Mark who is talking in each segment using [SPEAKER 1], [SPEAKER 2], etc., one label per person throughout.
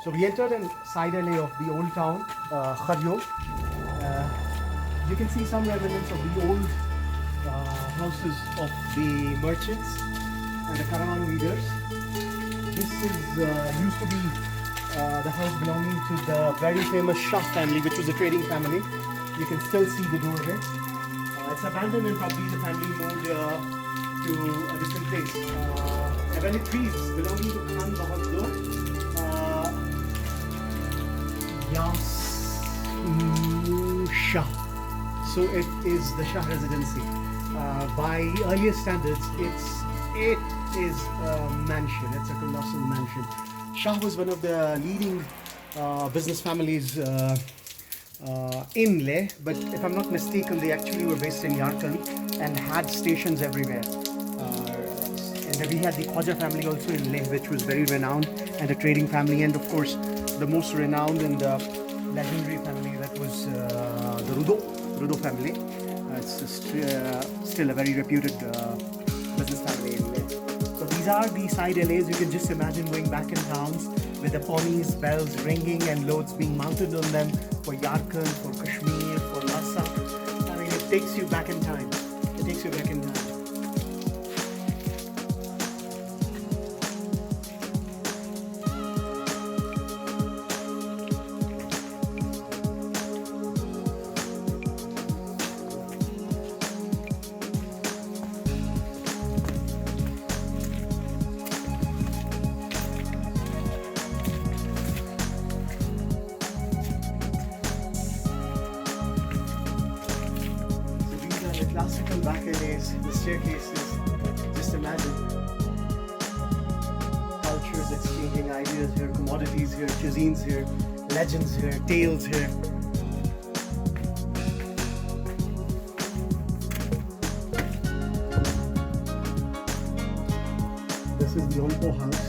[SPEAKER 1] So we entered in side alley of the old town, Kharyog. You can see some remnants of the old houses of the merchants and the caravan leaders. This is used to be the house belonging to the very famous Shah family, which was a trading family. You can still see the doorway. It's abandoned and probably the family moved to a different place. There are trees belonging to Khan Bahadur Shah. So it is the Shah residency. By earlier standards, it is a mansion. It's a colossal mansion. Shah was one of the leading business families in Leh, but if I'm not mistaken, they actually were based in Yarkand and had stations everywhere. And we had the Khwaja family also in Leh, which was very renowned and a trading family, and of course the most renowned and legendary family, that was the Rudo family. It's still a very reputed business family in Leh. So these are the side allays. You can just imagine going back in towns with the ponies, bells ringing and loads being mounted on them for Yarkand, for Kashmir, for Lhasa. I mean, it takes you back in time. It takes you back in time. Classical back allays, the staircases. Just imagine cultures exchanging ideas here, commodities here, cuisines here, legends here, tales here. This is the Olpo house.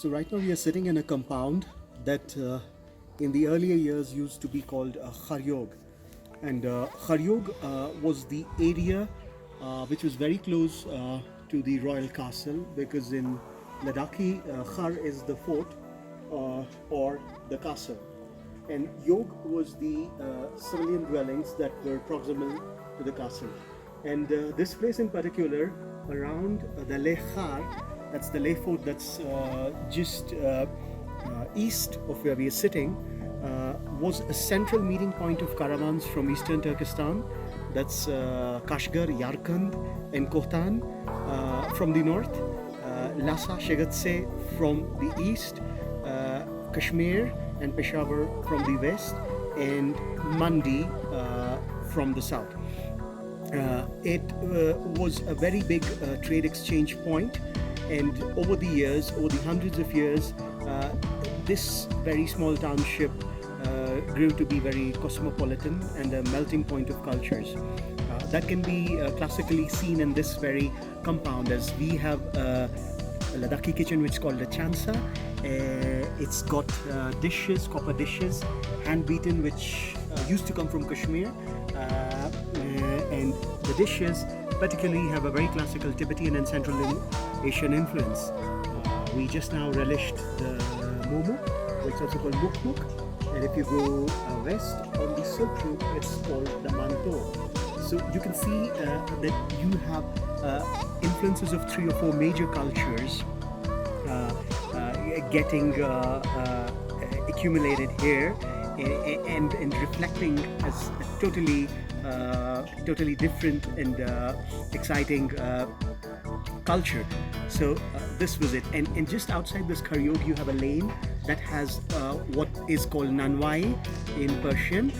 [SPEAKER 1] So right now we are sitting in a compound that in the earlier years used to be called Kharyog. And Kharyog was the area which was very close to the royal castle, because in Ladakhi, Khar is the fort or the castle. And Yog was the civilian dwellings that were proximal to the castle. And this place in particular, around the Leh Khar, that's the Leh fort that's just east of where we are sitting, was a central meeting point of caravans from eastern Turkestan. That's Kashgar, Yarkand, and Kohtan from the north, Lhasa, Shegatse from the east, Kashmir and Peshawar from the west, and Mandi from the south. It was a very big trade exchange point, and over the years, over the hundreds of years, this very small township grew to be very cosmopolitan and a melting point of cultures. That can be classically seen in this very compound, as we have a Ladakhi kitchen which is called a chansa. It's got dishes, copper dishes, hand beaten, which used to come from Kashmir, and the dishes particularly have a very classical Tibetan and Central Asian influence. We just now relished the momo, which is also called muk, and if you go west on the Silk Route, it's called the manto. So you can see that you have influences of 3 or 4 major cultures getting accumulated here and reflecting as a totally different and exciting culture. So this was it, and just outside this Karyog you have a lane that has what is called Nanwai in Persian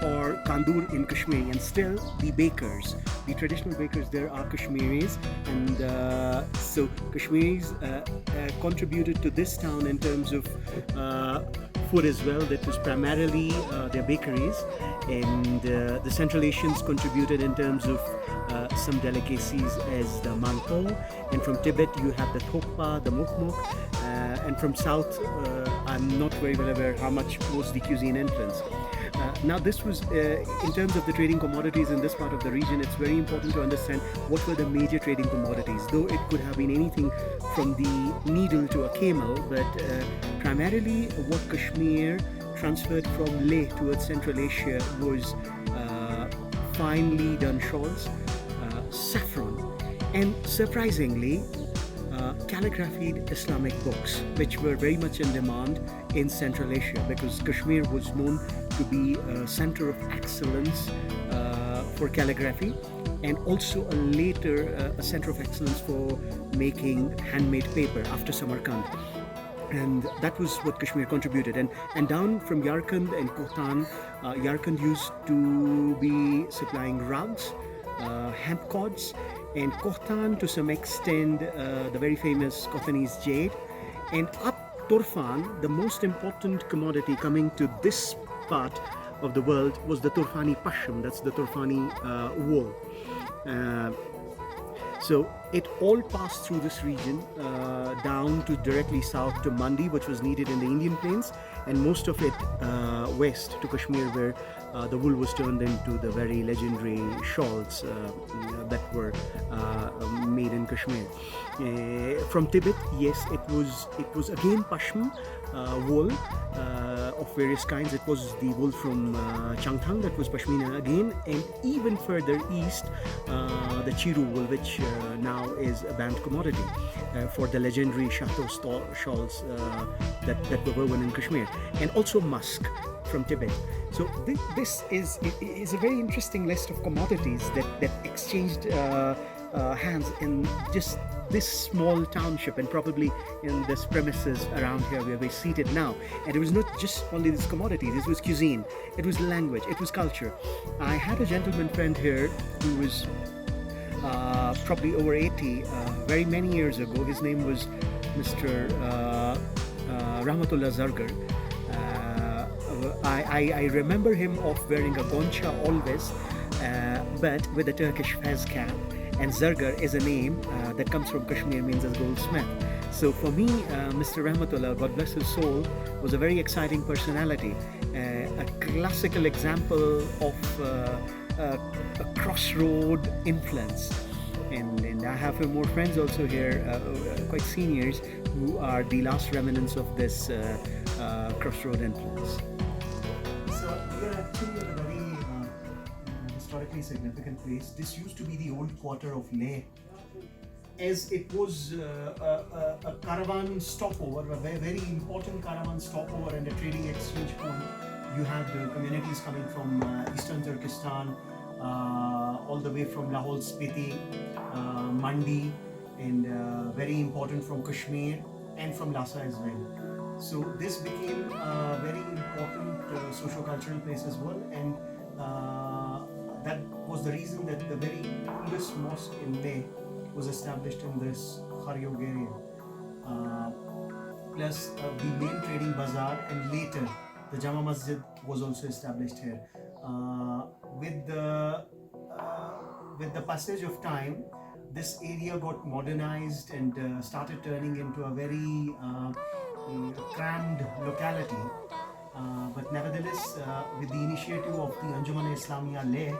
[SPEAKER 1] or Kandur in Kashmiri, and still the bakers, the traditional bakers there are Kashmiris, and so Kashmiris contributed to this town in terms of food as well. That was primarily their bakeries, and the Central Asians contributed in terms of some delicacies as the manto, and from Tibet you have the thokpa, the mukmuk, and from south I'm not very well aware how much was the cuisine influence. Now this was, in terms of the trading commodities in this part of the region, it's very important to understand what were the major trading commodities, though it could have been anything from the needle to a camel, but primarily what Kashmir transferred from Leh towards Central Asia was finely done shawls, saffron, and surprisingly calligraphied Islamic books, which were very much in demand in Central Asia, because Kashmir was known to be a center of excellence for calligraphy, and also a center of excellence for making handmade paper after Samarkand. And that was what Kashmir contributed. And down from Yarkand and Kohtan, Yarkand used to be supplying rugs, hemp cords, and Kohtan to some extent the very famous Kohtanese jade. And up Turfan, the most important commodity coming to this part of the world was the Turfani Pasham, that's the Turfani wool. So it all passed through this region down to directly south to Mandi, which was needed in the Indian plains, and most of it west to Kashmir, where the wool was turned into the very legendary shawls that were made in Kashmir. From Tibet, yes, it was again Pashm wool of various kinds. It was the wool from Changthang, that was Pashmina again, and even further east, the Chiru wool, which now is a banned commodity for the legendary Chateau shawls that were woven in Kashmir, and also musk from Tibet. So this is a very interesting list of commodities that exchanged hands in just this small township, and probably in this premises around here where we're seated now. And it was not just only these commodities, it was cuisine, it was language, it was culture. I had a gentleman friend here who was probably over 80 very many years ago. His name was Mr. Rahmatullah Zargar. I remember him of wearing a goncha always, but with a Turkish fez cap. And Zargar is a name that comes from Kashmir, means as goldsmith. So for me, Mr. Rahmatullah, God bless his soul, was a very exciting personality, a classical example of a crossroad influence. And I have more friends also here, quite seniors, who are the last remnants of this crossroad influence. So we are actually at a very historically significant place. This used to be the old quarter of Leh, as it was a caravan stopover, a very, very important caravan stopover and a trading exchange point. You had communities coming from eastern Turkestan, all the way from Lahore, Spiti, Mandi, and very important from Kashmir and from Lhasa as well. So this became a very important socio-cultural place as well, and that was the reason that the very oldest mosque in Leh was established in this Kharyog area. Plus the main trading bazaar, and later the Jama Masjid was also established here. With the passage of time, this area got modernized and started turning into a very crammed locality. But nevertheless, with the initiative of the Anjuman Islamia Leh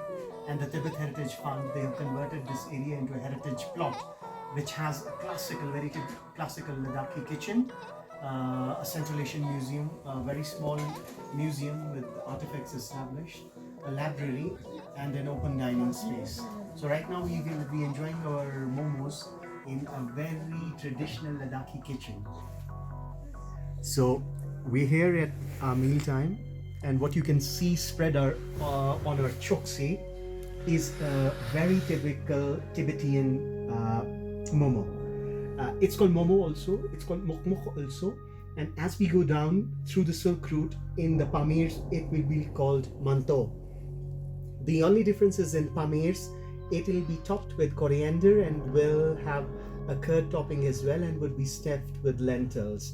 [SPEAKER 1] and the Tibet Heritage Fund, they have converted this area into a heritage plot, which has a classical, very classical Ladakhi kitchen, a Central Asian museum, a very small museum with artifacts established, a library, and an open dining space. So right now we will be enjoying our momos in a very traditional Ladakhi kitchen. So we're here at our meal time, and what you can see spread on our choksi is a very typical Tibetan momo. It's called momo also, it's called mokmok also, and as we go down through the Silk Route in the Pamirs, it will be called manto. The only difference is in Pamirs, it will be topped with coriander and will have a curd topping as well, and would be stuffed with lentils.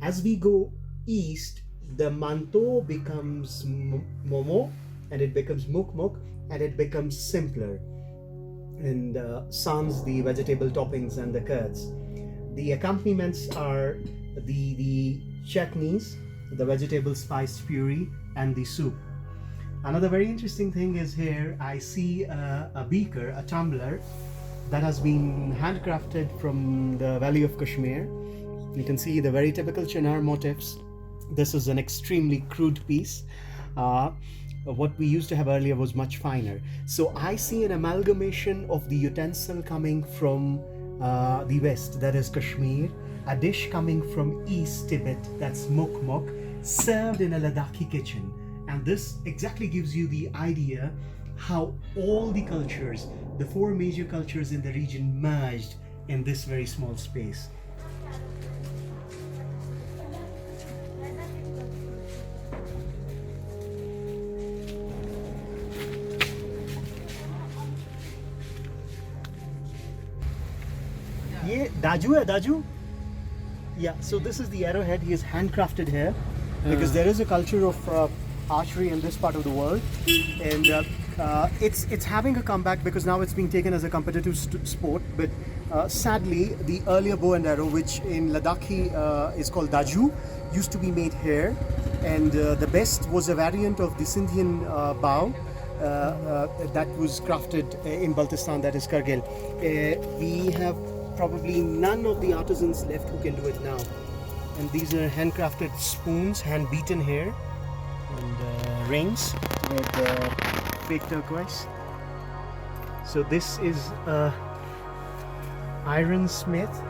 [SPEAKER 1] As we go east, the manto becomes momo, and it becomes mukmuk, and it becomes simpler, and sans the vegetable toppings and the curds. The accompaniments are the chutneys, the vegetable spice puree, and the soup. Another very interesting thing is here I see a beaker, a tumbler, that has been handcrafted from the Valley of Kashmir. You can see the very typical Chinar motifs. This is an extremely crude piece. What we used to have earlier was much finer. So I see an amalgamation of the utensil coming from the west, that is Kashmir, a dish coming from East Tibet, that's mukmuk, served in a Ladakhi kitchen. And this exactly gives you the idea how all the cultures, the four major cultures in the region, merged in this very small space. ये दाजू है दाजू? Yeah, so this is the arrowhead. He is handcrafted here because there is a culture of archery in this part of the world, and it's having a comeback because now it's being taken as a competitive sport. But sadly, the earlier bow and arrow, which in Ladakhi is called daju, used to be made here, and the best was a variant of the Sindhian bow that was crafted in Baltistan, that is Kargil. We have probably none of the artisans left who can do it now, and these are handcrafted spoons, hand beaten here, and rings with fake turquoise. So this is iron smith.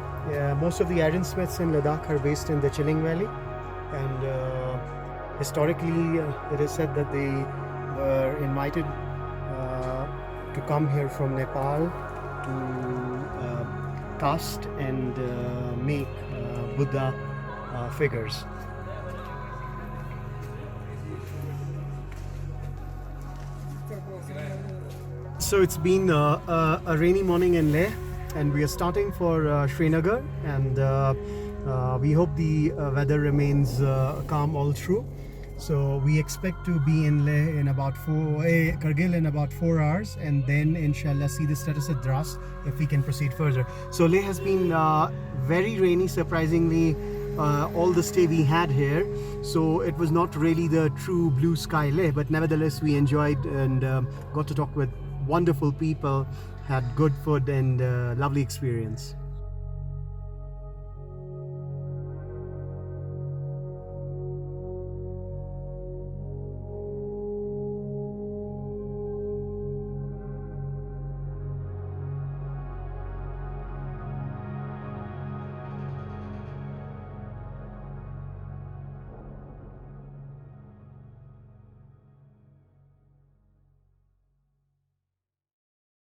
[SPEAKER 1] Most of the iron smiths in Ladakh are based in the Chilling Valley, and historically it is said that they were invited to come here from Nepal to cast and make Buddha figures. So it's been a rainy morning in Leh, and we are starting for Srinagar, and we hope the weather remains calm all through. So we expect to be in Leh in about Kargil in about 4 hours, and then inshallah see the status at Dras if we can proceed further. So Leh has been very rainy, surprisingly, all the stay we had here. So it was not really the true blue sky Leh, but nevertheless we enjoyed and got to talk with wonderful people, had good food and lovely experience.